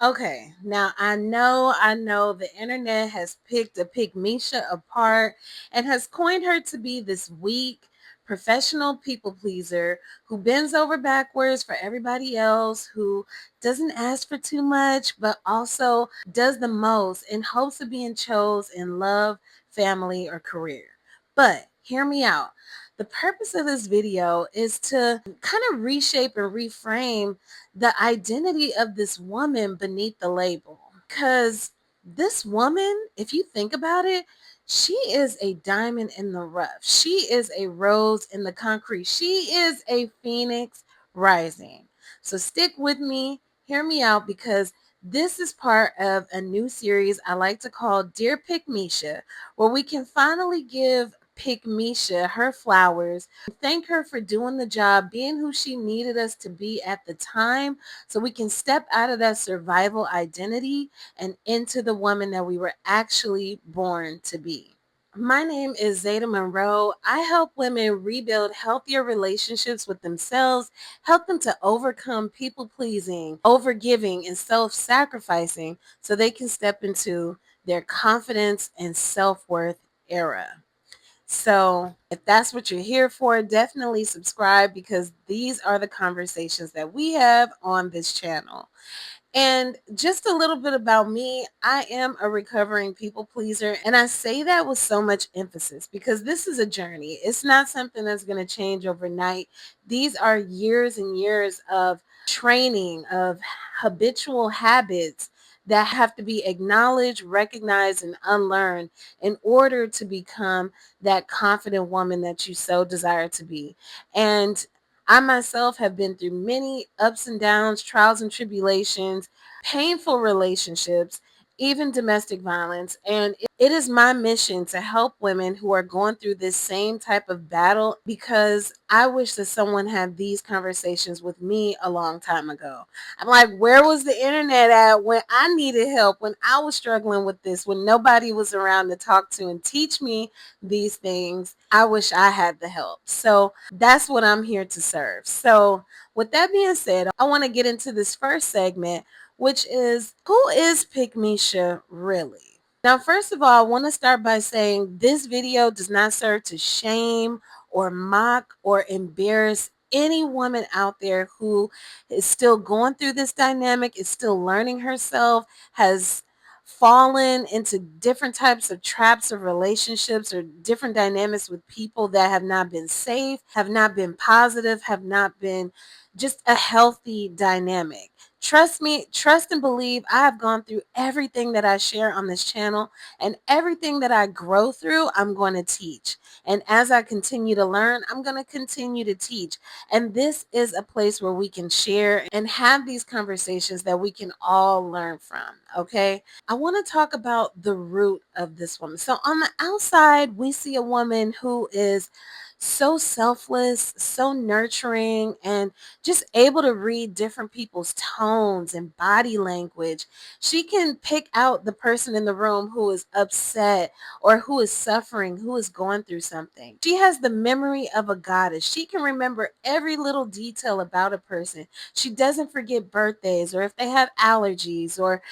Okay, now I know the internet has picked a pick Misha apart and has coined her to be this weak, professional people pleaser who bends over backwards for everybody else, who doesn't ask for too much, but also does the most in hopes of being chose in love, family, or career. But hear me out. The purpose of this video is to kind of reshape and reframe the identity of this woman beneath the label. Because this woman, if you think about it, she is a diamond in the rough. She is a rose in the concrete. She is a phoenix rising. So stick with me, hear me out, because this is part of a new series I like to call Dear Pick Misha, where we can finally give Pick Misha her flowers, thank her for doing the job, being who she needed us to be at the time, so we can step out of that survival identity and into the woman that we were actually born to be. My name is Zeta Monroe. I help women rebuild healthier relationships with themselves, help them to overcome people pleasing, overgiving, and self sacrificing so they can step into their confidence and self worth era. So, if that's what you're here for, definitely subscribe because these are the conversations that we have on this channel. And just a little bit about me, I am a recovering people pleaser. And I say that with so much emphasis because this is a journey. It's not something that's going to change overnight. These are years and years of training, of habitual habits that have to be acknowledged, recognized, and unlearned in order to become that confident woman that you so desire to be. And I myself have been through many ups and downs, trials and tribulations, painful relationships, even domestic violence. And it is my mission to help women who are going through this same type of battle because I wish that someone had these conversations with me a long time ago. I'm like, where was the internet at when I needed help, when I was struggling with this, when nobody was around to talk to and teach me these things? I wish I had the help. So that's what I'm here to serve. So, with that being said, I want to get into this first segment, which is who is Pick Misha really? Now, first of all, I want to start by saying this video does not serve to shame or mock or embarrass any woman out there who is still going through this dynamic, is still learning herself, has fallen into different types of traps of relationships or different dynamics with people that have not been safe, have not been positive, have not been just a healthy dynamic. Trust me, trust and believe I have gone through everything that I share on this channel, and everything that I grow through, I'm going to teach. And as I continue to learn, I'm going to continue to teach. And this is a place where we can share and have these conversations that we can all learn from. Okay. I want to talk about the root of this woman. So on the outside, we see a woman who is so selfless, so nurturing, and just able to read different people's tones and body language. She can pick out the person in the room who is upset or who is suffering, who is going through something. She has the memory of a goddess. She can remember every little detail about a person. She doesn't forget birthdays or if they have allergies, or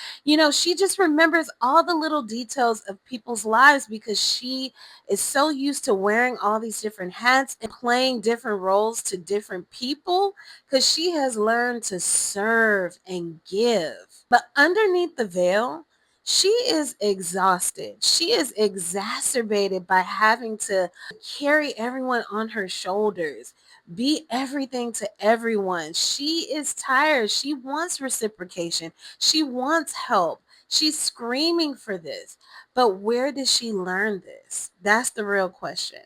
she just remembers all the little details of people's lives because she is so used to wearing all these different hats and playing different roles to different people because she has learned to serve and give. But underneath the veil, she is exhausted. She is exacerbated by having to carry everyone on her shoulders, be everything to everyone. She is tired. She wants reciprocation. She wants help. She's screaming for this. But where did she learn this? That's the real question.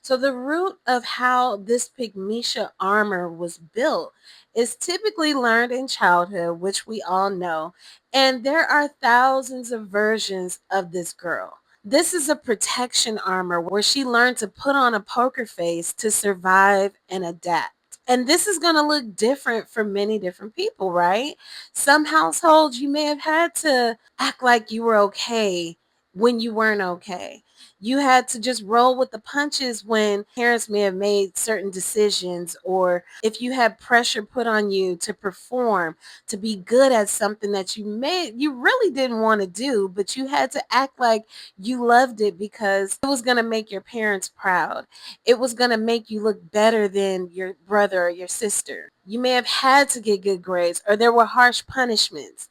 So the root of how this Pygmisha armor was built is typically learned in childhood, which we all know. And there are thousands of versions of this girl. This is a protection armor where she learned to put on a poker face to survive and adapt. And this is going to look different for many different people, right? Some households you may have had to act like you were okay when you weren't okay. You had to just roll with the punches when parents may have made certain decisions, or if you had pressure put on you to perform, to be good at something that you really didn't want to do, but you had to act like you loved it because it was going to make your parents proud. It was going to make you look better than your brother or your sister. You may have had to get good grades, or there were harsh punishments.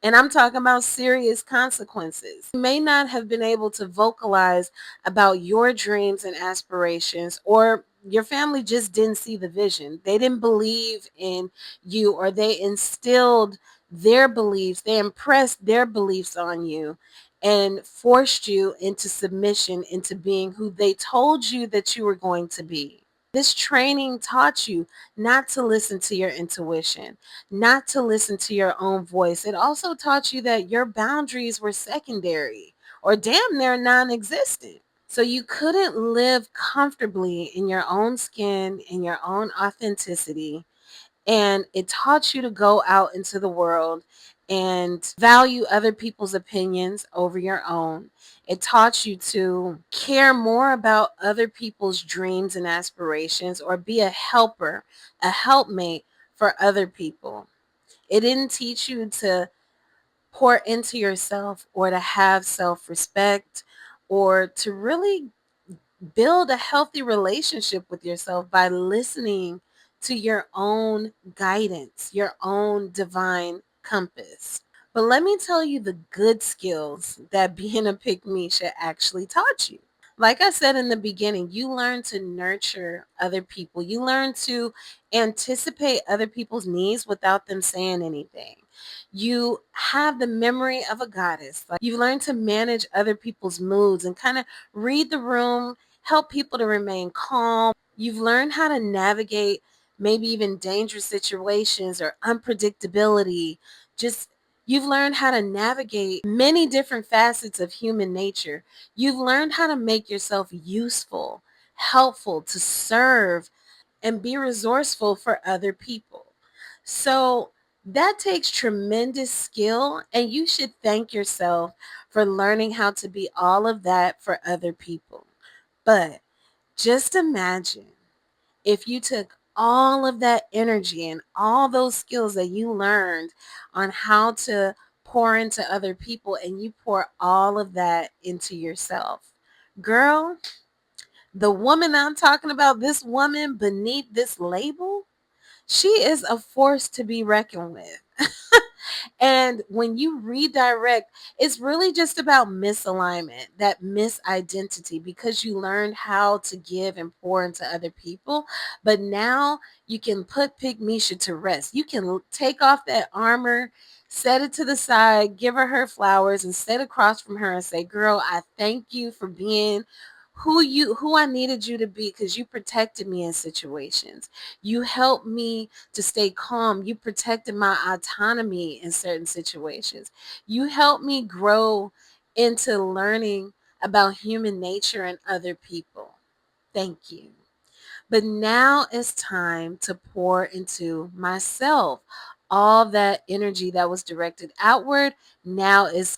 And I'm talking about serious consequences. You may not have been able to vocalize about your dreams and aspirations, or your family just didn't see the vision. They didn't believe in you, or they instilled their beliefs, they impressed their beliefs on you and forced you into submission, into being who they told you that you were going to be. This training taught you not to listen to your intuition, not to listen to your own voice. It also taught you that your boundaries were secondary or damn near non existent. So you couldn't live comfortably in your own skin, in your own authenticity, and it taught you to go out into the world and value other people's opinions over your own. It taught you to care more about other people's dreams and aspirations, or be a helper, a helpmate for other people. It didn't teach you to pour into yourself, or to have self-respect, or to really build a healthy relationship with yourself by listening to your own guidance, your own divine compass. But let me tell you the good skills that being a pick me should actually taught you. Like I said in the beginning, you learn to nurture other people. You learn to anticipate other people's needs without them saying anything. You have the memory of a goddess. Like, you learn to manage other people's moods and kind of read the room, help people to remain calm. You've learned how to navigate maybe even dangerous situations or unpredictability. Just You've learned how to navigate many different facets of human nature. You've learned how to make yourself useful, helpful, to serve, and be resourceful for other people. So that takes tremendous skill, and you should thank yourself for learning how to be all of that for other people. But just imagine if you took all of that energy and all those skills that you learned on how to pour into other people, and you pour all of that into yourself. Girl, the woman I'm talking about, this woman beneath this label, she is a force to be reckoned with. And when you redirect, it's really just about misalignment, that misidentity, because you learned how to give and pour into other people. But now you can put Pygmisha to rest. You can take off that armor, set it to the side, give her flowers, and sit across from her and say, girl, I thank you for being who I needed you to be, because you protected me in situations. You helped me to stay calm. You protected my autonomy in certain situations. You helped me grow into learning about human nature and other people. Thank you. But now it's time to pour into myself. All that energy that was directed outward now is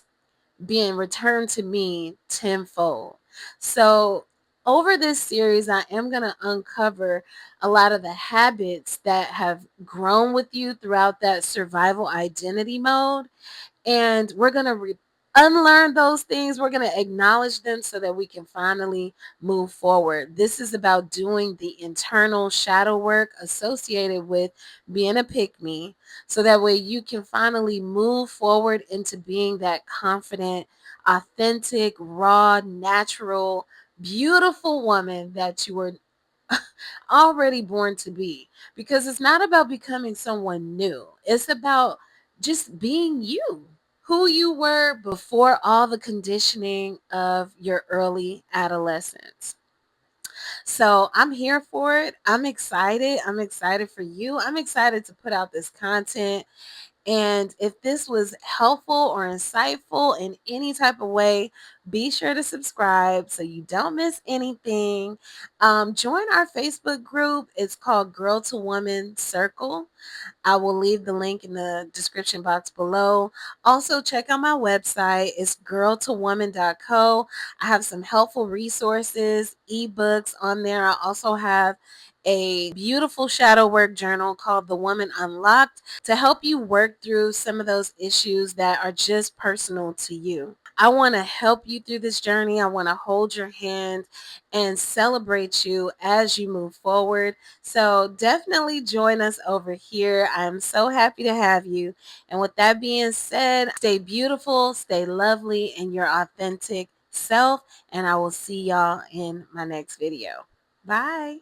being returned to me tenfold. So over this series, I am going to uncover a lot of the habits that have grown with you throughout that survival identity mode. And we're going to unlearn those things. We're going to acknowledge them so that we can finally move forward. This is about doing the internal shadow work associated with being a pick me, so that way you can finally move forward into being that confident, authentic, raw, natural, beautiful woman that you were already born to be. Because it's not about becoming someone new. It's about just being you, who you were before all the conditioning of your early adolescence. So I'm here for it. I'm excited. I'm excited for you. I'm excited to put out this content. And if this was helpful or insightful in any type of way, be sure to subscribe so you don't miss anything. Join our Facebook group. It's called Girl to Woman Circle. I will leave the link in the description box below. Also, check out my website. It's girl2woman.co. I have some helpful resources, ebooks on there. I also have a beautiful shadow work journal called The Woman Unlocked to help you work through some of those issues that are just personal to you. I want to help you through this journey. I want to hold your hand and celebrate you as you move forward. So definitely join us over here. I'm so happy to have you. And with that being said, stay beautiful, stay lovely in your authentic self, and I will see y'all in my next video. Bye.